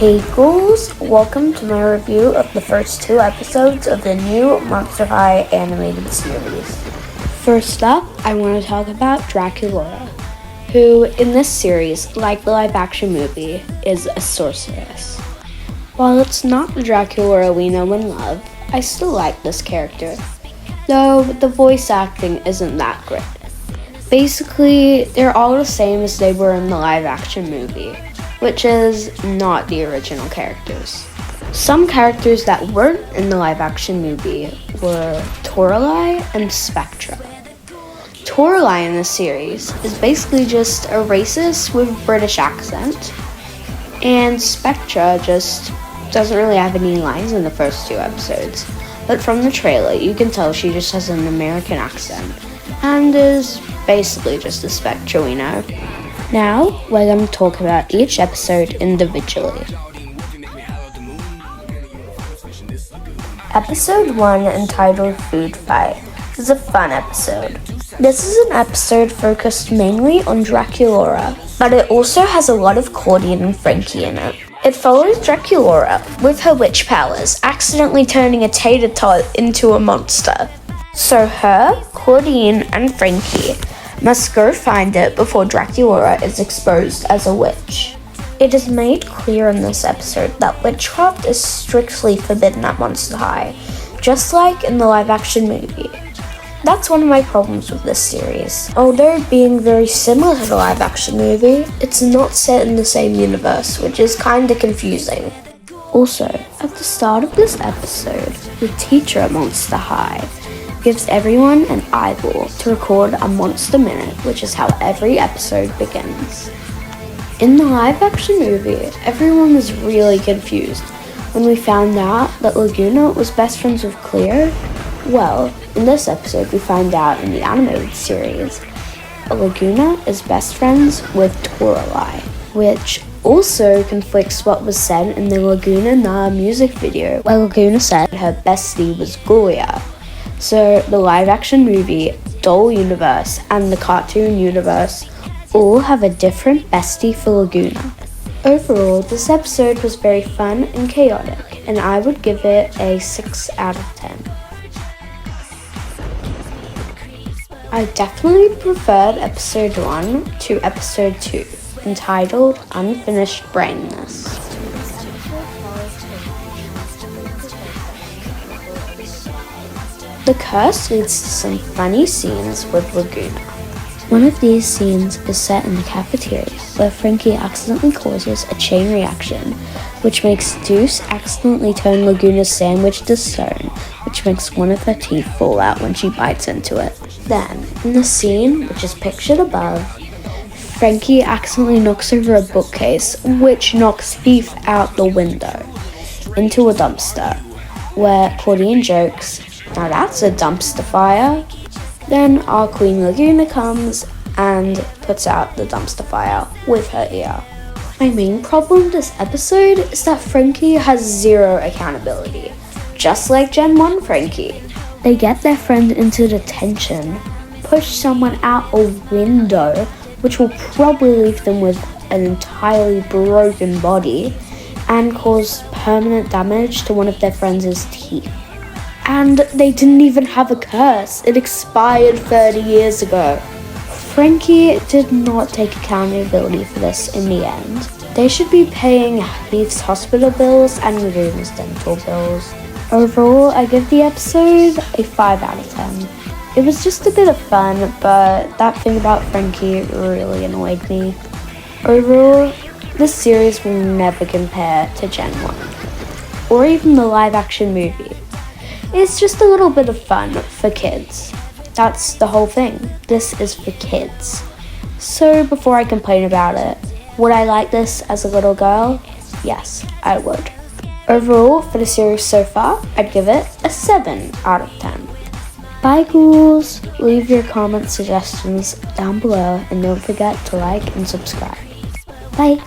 Hey ghouls, welcome to my review of the first 2 episodes of the new Monster High animated series. First up, I want to talk about Draculaura, who in this series, like the live action movie, is a sorceress. While it's not the Draculaura we know and love, I still like this character, though the voice acting isn't that great. Basically, they're all the same as they were in the live action movie, which is not the original characters. Some characters that weren't in the live action movie were Toralei and Spectra. Toralei in this series is basically just a racist with a British accent, and Spectra just doesn't really have any lines in the first 2 episodes, but from the trailer you can tell she just has an American accent and is basically just a Spectra we know. Now, we're going to talk about each episode individually. Episode 1, entitled Food Fight, is a fun episode. This is an episode focused mainly on Draculaura, but it also has a lot of Claudine and Frankie in it. It follows Draculaura, with her witch powers, accidentally turning a tater tot into a monster. So her, Claudine, and Frankie must go find it before Draculaura is exposed as a witch. It is made clear in this episode that witchcraft is strictly forbidden at Monster High, just like in the live-action movie. That's one of my problems with this series. Although being very similar to the live-action movie, it's not set in the same universe, which is kinda confusing. Also, at the start of this episode, the teacher at Monster High gives everyone an eyeball to record a monster minute, which is how every episode begins. In the live-action movie, everyone was really confused when we found out that Laguna was best friends with Cleo. Well, in this episode we find out in the animated series, Laguna is best friends with Toralei, which also conflicts what was said in the Laguna Na music video, where Laguna said her bestie was Ghoulia. So the live-action movie, doll universe, and the cartoon universe all have a different bestie for Laguna. Overall, this episode was very fun and chaotic, and I would give it a 6 out of 10. I definitely preferred episode 1 to episode 2, entitled Unfinished Brainness. The curse leads to some funny scenes with Laguna. One of these scenes is set in the cafeteria, where Frankie accidentally causes a chain reaction, which makes Deuce accidentally turn Laguna's sandwich to stone, which makes one of her teeth fall out when she bites into it. Then, in the scene, which is pictured above, Frankie accidentally knocks over a bookcase, which knocks Thief out the window, into a dumpster, where Claudine jokes, "Now that's a dumpster fire." Then our Queen Laguna comes and puts out the dumpster fire with her ear. My main problem with this episode is that Frankie has 0 accountability, just like Gen 1 Frankie. They get their friend into detention, push someone out a window, which will probably leave them with an entirely broken body, and cause permanent damage to one of their friends' teeth. And they didn't even have a curse. It expired 30 years ago. Frankie did not take accountability for this in the end. They should be paying Heath's hospital bills and Laguna's dental bills. Overall, I give the episode a 5 out of 10. It was just a bit of fun, but that thing about Frankie really annoyed me. Overall, this series will never compare to Gen 1, or even the live-action movie. It's just a little bit of fun for kids. That's the whole thing. This is for kids. So before I complain about it, would I like this as a little girl? Yes, I would. Overall, for the series so far, I'd give it a 7 out of 10. Bye ghouls! Leave your comment suggestions down below and don't forget to like and subscribe. Bye!